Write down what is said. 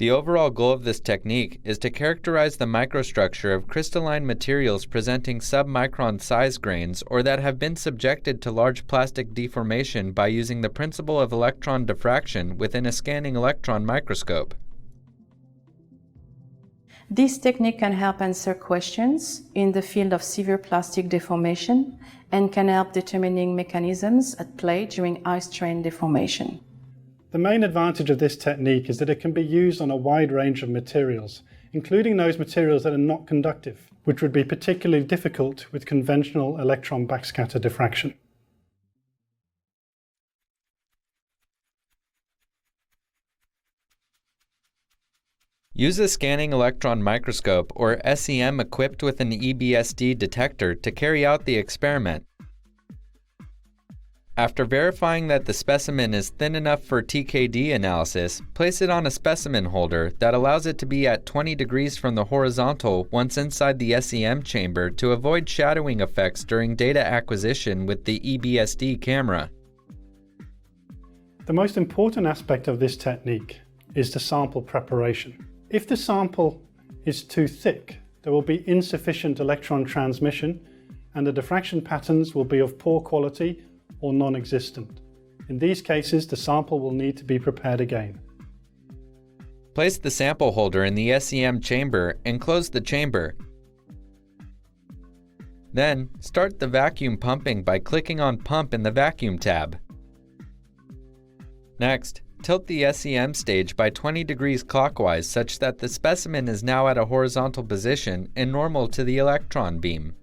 The overall goal of this technique is to characterize the microstructure of crystalline materials presenting submicron size grains or that have been subjected to large plastic deformation by using the principle of electron diffraction within a scanning electron microscope. This technique can help answer questions in the field of severe plastic deformation and can help determining mechanisms at play during high-strain deformation. The main advantage of this technique is that it can be used on a wide range of materials, including those materials that are not conductive, which would be particularly difficult with conventional electron backscatter diffraction. Use a scanning electron microscope or SEM equipped with an EBSD detector to carry out the experiment. After verifying that the specimen is thin enough for TKD analysis, place it on a specimen holder that allows it to be at 20 degrees from the horizontal once inside the SEM chamber to avoid shadowing effects during data acquisition with the EBSD camera. The most important aspect of this technique is the sample preparation. If the sample is too thick, there will be insufficient electron transmission and the diffraction patterns will be of poor quality or non-existent. In these cases, the sample will need to be prepared again. Place the sample holder in the SEM chamber and close the chamber. Then, start the vacuum pumping by clicking on Pump in the Vacuum tab. Next, tilt the SEM stage by 20 degrees clockwise such that the specimen is now at a horizontal position and normal to the electron beam.